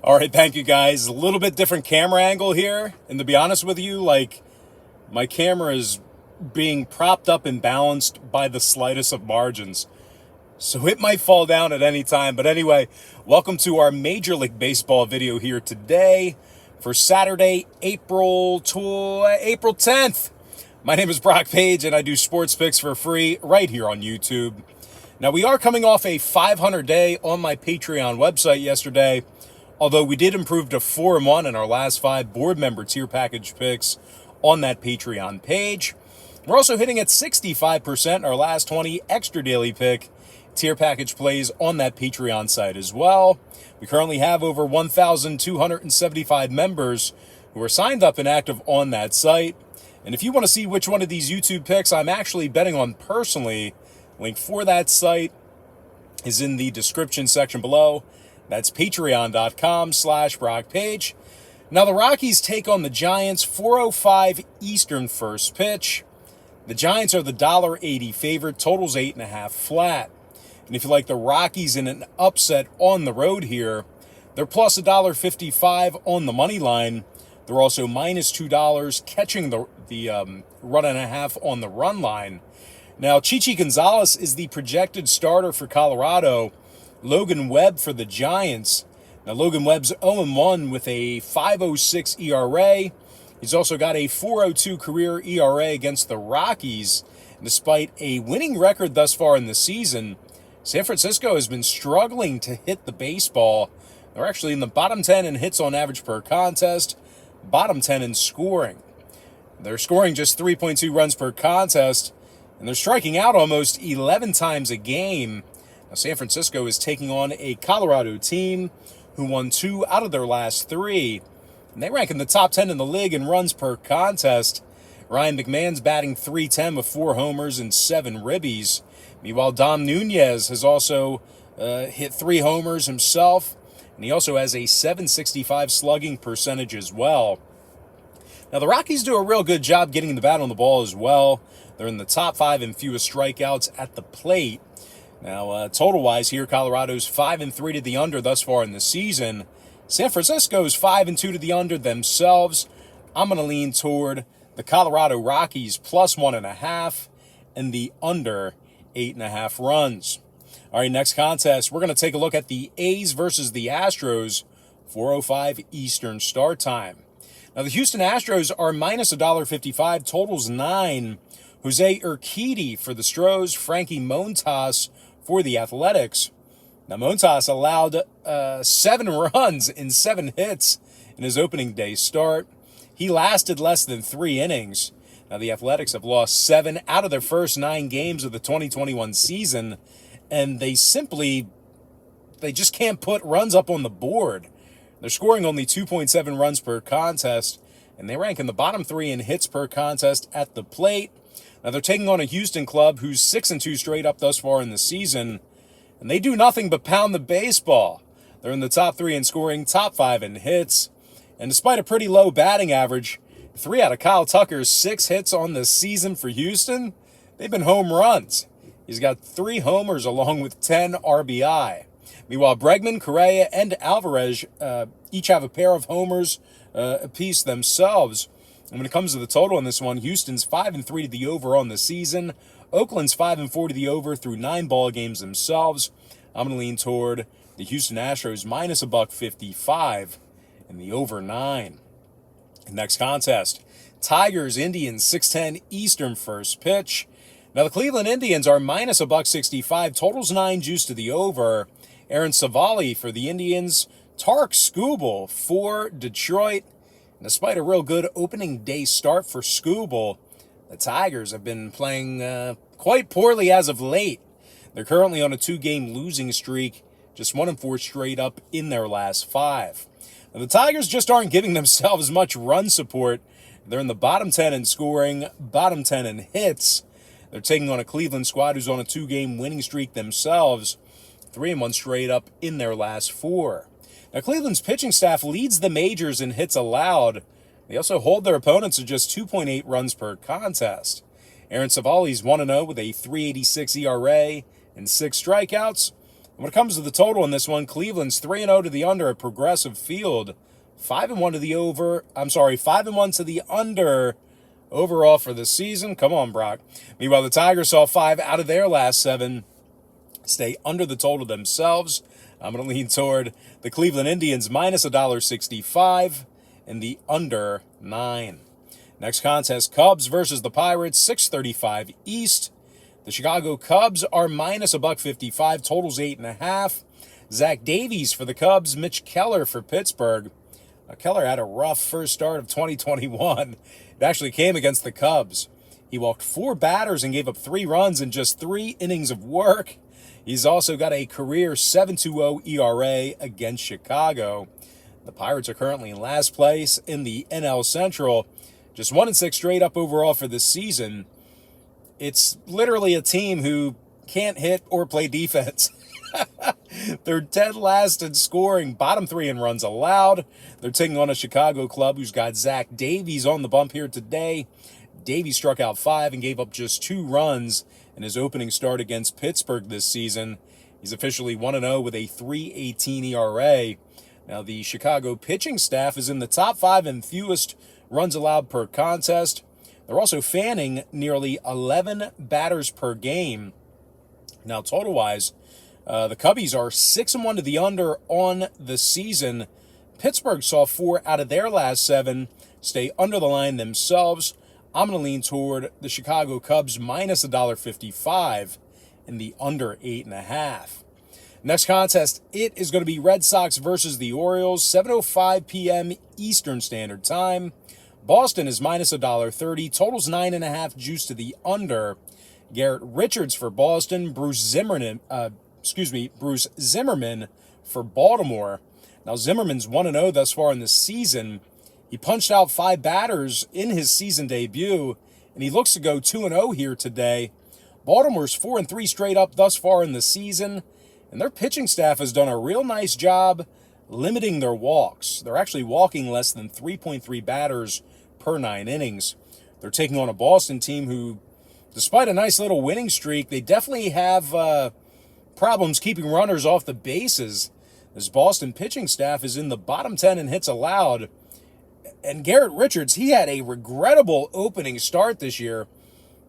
All right, thank you guys. A little bit different camera angle here. And to be honest with you, my camera is being propped up and balanced by the slightest of margins. So it might fall down at any time. But anyway, welcome to our Major League Baseball video here today for Saturday, April 10th. My name is Brock Page and I do sports picks for free right here on YouTube. Now we are coming off a 500 day on my Patreon website yesterday. Although we did improve to 4-1 in our last 5 board member tier package picks on that Patreon page. We're also hitting at 65% in our last 20 extra daily pick tier package plays on that Patreon site as well. We currently have over 1,275 members who are signed up and active on that site. And if you want to see which one of these YouTube picks I'm actually betting on personally, link for that site is in the description section below. That's patreon.com/BrockPage. Now the Rockies take on the Giants, 4:05 Eastern first pitch. The Giants are the $1.80 favorite, totals 8.5 flat. And if you like the Rockies in an upset on the road here, they're plus $1.55 on the money line. They're also minus $2 catching the run and a half on the run line. Now Chichi Gonzalez is the projected starter for Colorado. Logan Webb for the Giants. Now, Logan Webb's 0-1 with a 5.06 ERA. He's also got a 4.02 career ERA against the Rockies. And despite a winning record thus far in the season, San Francisco has been struggling to hit the baseball. They're actually in the bottom 10 in hits on average per contest, bottom 10 in scoring. They're scoring just 3.2 runs per contest, and they're striking out almost 11 times a game. Now, San Francisco is taking on a Colorado team who won 2 out of their last 3. And they rank in the top 10 in the league in runs per contest. Ryan McMahon's batting .310 with 4 homers and 7 ribbies. Meanwhile, Dom Nunez has also hit 3 homers himself. And he also has a .765 slugging percentage as well. Now, the Rockies do a real good job getting the bat on the ball as well. They're in the top 5 in fewest strikeouts at the plate. Now, total-wise here, Colorado's 5-3 to the under thus far in the season. San Francisco's 5-2 to the under themselves. I'm going to lean toward the Colorado Rockies plus 1.5 and the under 8.5 runs. All right, next contest, we're going to take a look at the A's versus the Astros, 4:05 Eastern start time. Now, the Houston Astros are minus $1.55, totals 9. Jose Urquidy for the Stros, Frankie Montas for the Athletics. Now, Montas allowed 7 runs in 7 hits in his opening day start. He lasted less than 3 innings. Now, the Athletics have lost 7 out of their first 9 games of the 2021 season, and they just can't put runs up on the board. They're scoring only 2.7 runs per contest, and they rank in the bottom 3 in hits per contest at the plate. Now, they're taking on a Houston club who's 6-2 straight up thus far in the season, and they do nothing but pound the baseball. They're in the top 3 in scoring, top 5 in hits, and despite a pretty low batting average, 3 out of Kyle Tucker's 6 hits on the season for Houston, they've been home runs. He's got 3 homers along with 10 RBI. Meanwhile, Bregman, Correa, and Alvarez each have a pair of homers apiece themselves. And when it comes to the total on this one, Houston's 5-3 to the over on the season. Oakland's 5-4 to the over through 9 ball games themselves. I'm going to lean toward the Houston Astros minus $1.55 and the over 9. Next contest, Tigers, Indians, 6:10 Eastern first pitch. Now the Cleveland Indians are minus $1.65, totals 9, juice to the over. Aaron Savali for the Indians, Tarek Skubal for Detroit. And despite a real good opening day start for Skubal, the Tigers have been playing quite poorly as of late. They're currently on a 2-game losing streak, just 1-4 straight up in their last 5. Now, the Tigers just aren't giving themselves much run support. They're in the bottom 10 in scoring, bottom 10 in hits. They're taking on a Cleveland squad who's on a 2-game winning streak themselves, 3-1 straight up in their last 4. Now, Cleveland's pitching staff leads the majors in hits allowed. They also hold their opponents to just 2.8 runs per contest. Aaron Savali's 1-0 with a .386 ERA and 6 strikeouts, When it comes to the total in this one, Cleveland's 3-0 to the under at Progressive Field, 5-1 to the over. 5-1 to the under overall for the season. Come on, Brock. Meanwhile, the Tigers saw 5 out of their last 7 stay under the total themselves. I'm going to lean toward the Cleveland Indians minus $1.65 and the under 9. Next contest, Cubs versus the Pirates, 6:35 East. The Chicago Cubs are minus $1.55, totals 8.5. Zach Davies for the Cubs, Mitch Keller for Pittsburgh. Keller had a rough first start of 2021. It actually came against the Cubs. He walked 4 batters and gave up 3 runs in just 3 innings of work. He's also got a career 7.20 ERA against Chicago. The Pirates are currently in last place in the NL Central. Just 1-6 straight up overall for this season. It's literally a team who can't hit or play defense. They're dead last in scoring, bottom 3 in runs allowed. They're taking on a Chicago club who's got Zach Davies on the bump here today. Davies struck out 5 and gave up just 2 runs in his opening start against Pittsburgh this season. He's officially 1-0 with a 3.18 ERA. Now, the Chicago pitching staff is in the top 5 in fewest runs allowed per contest. They're also fanning nearly 11 batters per game. Now, total-wise, the Cubbies are 6-1 to the under on the season. Pittsburgh saw 4 out of their last 7 stay under the line themselves. I'm going to lean toward the Chicago Cubs minus $1.55 and the under 8.5. Next contest, it is going to be Red Sox versus the Orioles, 7:05 p.m. Eastern Standard Time. Boston is minus $1.30, totals 9.5, juice to the under. Garrett Richards for Boston, Bruce Zimmerman for Baltimore. Now, Zimmerman's 1-0 thus far in the season. He punched out 5 batters in his season debut, and he looks to go 2-0 here today. Baltimore's 4-3 straight up thus far in the season, and their pitching staff has done a real nice job limiting their walks. They're actually walking less than 3.3 batters per 9 innings. They're taking on a Boston team who, despite a nice little winning streak, they definitely have problems keeping runners off the bases. This Boston pitching staff is in the bottom 10 in hits allowed. And Garrett Richards, he had a regrettable opening start this year.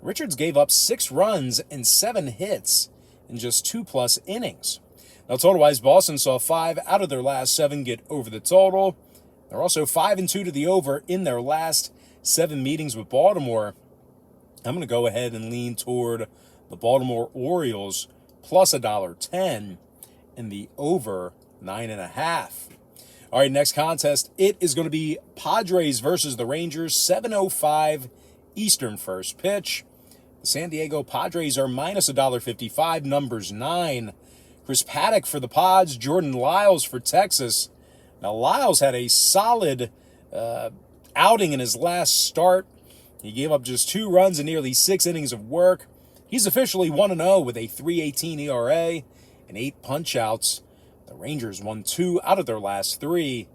Richards gave up 6 runs and 7 hits in just 2+ innings. Now, total-wise, Boston saw 5 out of their last 7 get over the total. They're also 5-2 to the over in their last 7 meetings with Baltimore. I'm going to go ahead and lean toward the Baltimore Orioles plus $1.10 and the over 9.5. All right, next contest, it is going to be Padres versus the Rangers, 7:05 Eastern first pitch. The San Diego Padres are minus $1.55, numbers 9. Chris Paddock for the Pods, Jordan Lyles for Texas. Now, Lyles had a solid outing in his last start. He gave up just 2 runs in nearly 6 innings of work. He's officially 1-0 with a 3.18 ERA and 8 punch-outs. The Rangers won 2 out of their last 3,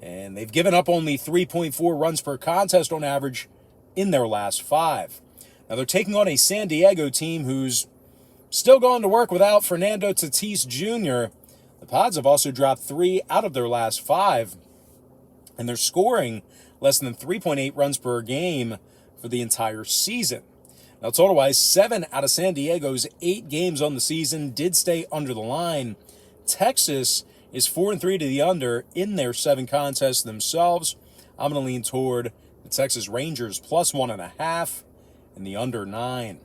and they've given up only 3.4 runs per contest on average in their last 5. Now, they're taking on a San Diego team who's still going to work without Fernando Tatis Jr. The Pods have also dropped 3 out of their last 5, and they're scoring less than 3.8 runs per game for the entire season. Now, total-wise, 7 out of San Diego's 8 games on the season did stay under the line. Texas is 4-3 to the under in their 7 contests themselves. I'm going to lean toward the Texas Rangers plus 1.5 and the under 9.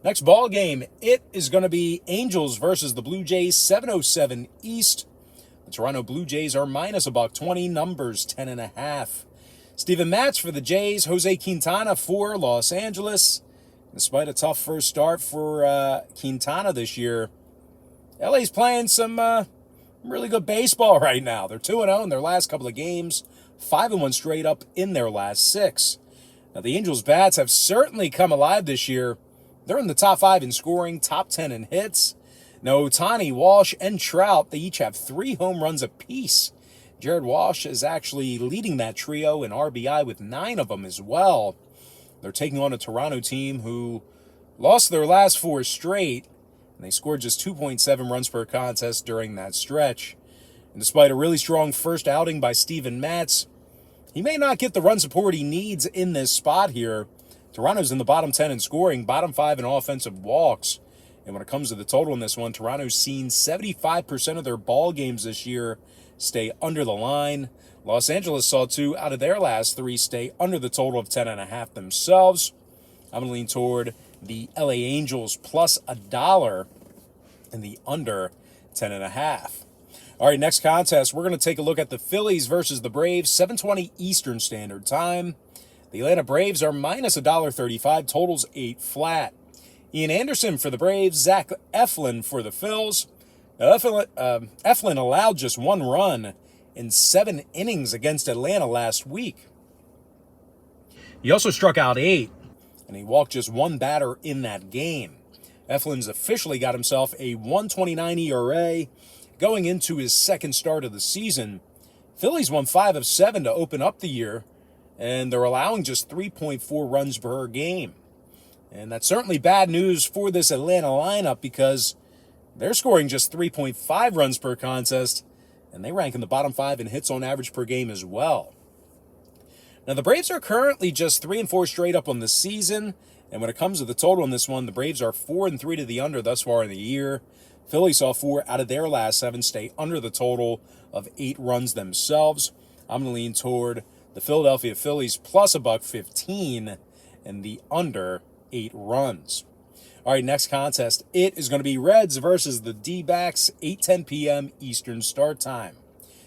Next ball game, it is going to be Angels versus the Blue Jays, 7:07 East. The Toronto Blue Jays are minus $1.20, numbers 10.5. Steven Matz for the Jays, Jose Quintana for Los Angeles. Despite a tough first start for Quintana this year, LA's playing some really good baseball right now. They're 2-0 in their last couple of games, 5-1 straight up in their last 6. Now, the Angels' bats have certainly come alive this year. They're in the top 5 in scoring, top 10 in hits. Now, Ohtani, Walsh, and Trout, they each have 3 home runs apiece. Jared Walsh is actually leading that trio in RBI with 9 of them as well. They're taking on a Toronto team who lost their last 4 straight. and they scored just 2.7 runs per contest during that stretch. And despite a really strong first outing by Steven Matz, he may not get the run support he needs in this spot here. Toronto's in the bottom 10 in scoring, bottom 5 in offensive walks. And when it comes to the total in this one, Toronto's seen 75% of their ball games this year stay under the line. Los Angeles saw 2 out of their last 3 stay under the total of 10.5 themselves. I'm going to lean toward the LA Angels plus $1 and the under 10.5. All right, next contest, we're going to take a look at the Phillies versus the Braves, 7:20 Eastern Standard Time. The Atlanta Braves are minus $1.35, totals 8 flat. Ian Anderson for the Braves, Zach Eflin for the Phils. Now, Eflin allowed just 1 run in 7 innings against Atlanta last week. He also struck out 8, and he walked just 1 batter in that game. Eflin's officially got himself a 1.29 ERA going into his second start of the season. Phillies won 5 of 7 to open up the year, and they're allowing just 3.4 runs per game. And that's certainly bad news for this Atlanta lineup because they're scoring just 3.5 runs per contest, and they rank in the bottom 5 in hits on average per game as well. Now, the Braves are currently just 3-4 straight up on the season, and when it comes to the total in this one, the Braves are 4-3 to the under thus far in the year. Philly saw 4 out of their last 7 stay under the total of 8 runs themselves. I'm going to lean toward the Philadelphia Phillies plus $1.15 and the under 8 runs. All right, next contest. It is going to be Reds versus the D-backs, 8:10 p.m. Eastern start time.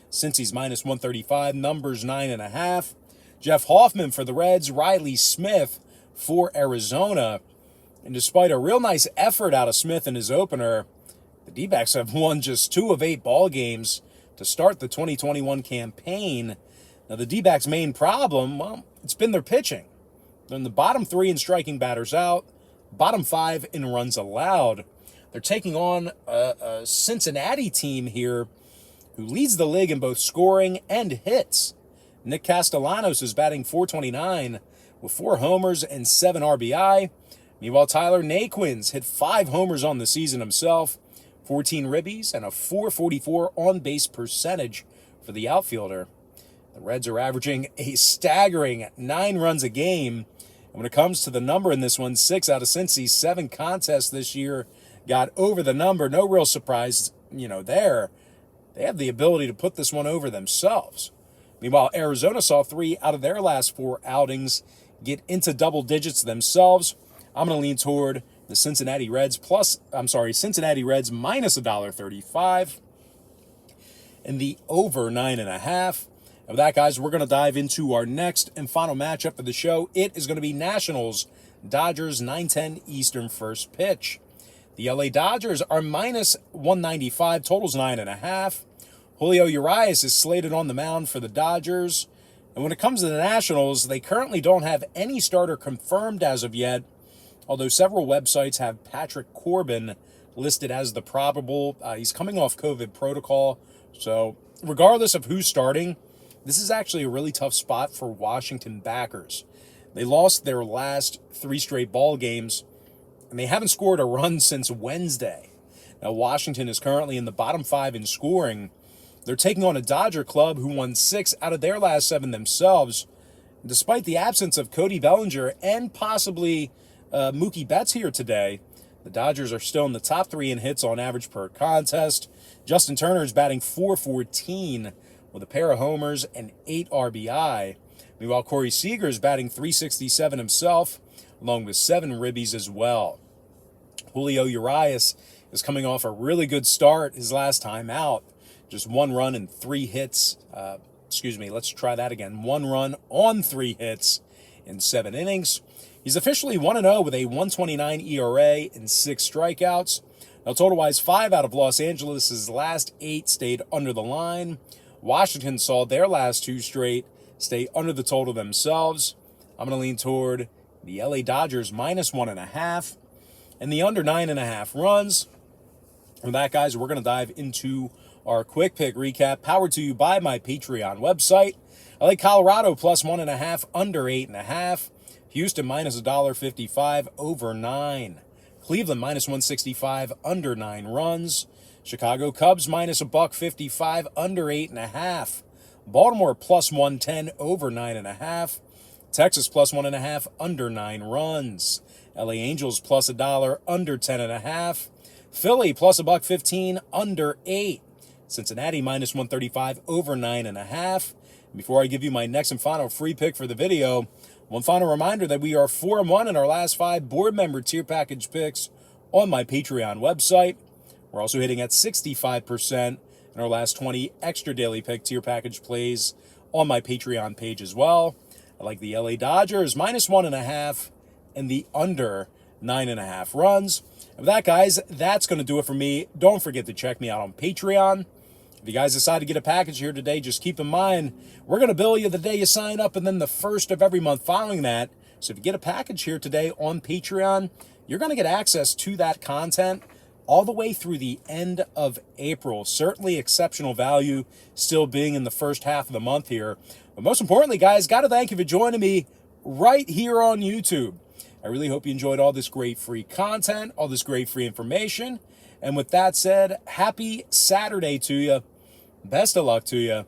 Cincy's minus 135, numbers 9.5. Jeff Hoffman for the Reds, Riley Smith for Arizona. And despite a real nice effort out of Smith in his opener, the D-backs have won just 2 of 8 ball games to start the 2021 campaign. Now, the D-backs' main problem, well, it's been their pitching. They're in the bottom 3 in striking batters out, bottom 5 in runs allowed. They're taking on a Cincinnati team here who leads the league in both scoring and hits. Nick Castellanos is batting .429 with 4 homers and 7 RBI. Meanwhile, Tyler Naquin's hit 5 homers on the season himself, 14 ribbies, and a .444 on-base percentage for the outfielder. The Reds are averaging a staggering 9 runs a game. And when it comes to the number in this one, 6 out of Cincy's 7 contests this year got over the number. No real surprise, there. They have the ability to put this one over themselves. Meanwhile, Arizona saw 3 out of their last 4 outings get into double digits themselves. I'm going to lean toward the Cincinnati Reds minus $1.35 and the over 9.5. And with that, guys, we're going to dive into our next and final matchup of the show. It is going to be Nationals-Dodgers, 9:10 Eastern first pitch. The LA Dodgers are minus 195, totals 9.5. Julio Urias is slated on the mound for the Dodgers. And when it comes to the Nationals, they currently don't have any starter confirmed as of yet, although several websites have Patrick Corbin listed as the probable. He's coming off COVID protocol. So regardless of who's starting, this is actually a really tough spot for Washington backers. They lost their last 3 straight ball games, and they haven't scored a run since Wednesday. Now, Washington is currently in the bottom 5 in scoring. They're taking on a Dodger club who won 6 out of their last 7 themselves. And despite the absence of Cody Bellinger and possibly Mookie Betts here today, the Dodgers are still in the top 3 in hits on average per contest. Justin Turner is batting .414 with a pair of homers and 8 RBI. Meanwhile, Corey Seager is batting .367 himself, along with 7 ribbies as well. Julio Urias is coming off a really good start his last time out. Just 1 run and 3 hits. Let's try that again. 1 run on 3 hits in 7 innings. He's officially 1-0 with a 1.29 ERA and 6 strikeouts. Now, total-wise, 5 out of Los Angeles' last 8 stayed under the line. Washington saw their last 2 straight stay under the total themselves. I'm going to lean toward the LA Dodgers minus 1.5 and the under 9.5 runs. With that, guys, we're going to dive into our quick pick recap, powered to you by my Patreon website. I like Colorado plus 1.5, under 8.5. Houston minus $1.55, over 9. Cleveland minus 165, under 9 runs. Chicago Cubs minus a $1.55, under 8.5. Baltimore plus 110, over 9.5. Texas plus 1.5, under 9 runs. LA Angels plus $1, under 10.5. Philly plus a $1.15, under 8. Cincinnati minus 135, over 9.5. Before I give you my next and final free pick for the video, one final reminder that we are 4-1 in our last 5 board member tier package picks on my Patreon website. We're also hitting at 65% in our last 20 extra daily pick tier package plays on my Patreon page as well. I like the LA Dodgers minus 1.5 and the under 9.5 runs. And with that, guys, that's going to do it for me. Don't forget to check me out on Patreon. If you guys decide to get a package here today, just keep in mind, we're going to bill you the day you sign up and then the first of every month following that. So if you get a package here today on Patreon, you're going to get access to that content all the way through the end of April. Certainly exceptional value still being in the first half of the month here. But most importantly, guys, got to thank you for joining me right here on YouTube. I really hope you enjoyed all this great free content, all this great free information. And with that said, happy Saturday to you. Best of luck to you.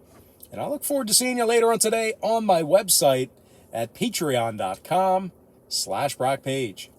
And I look forward to seeing you later on today on my website at patreon.com/BrockPage.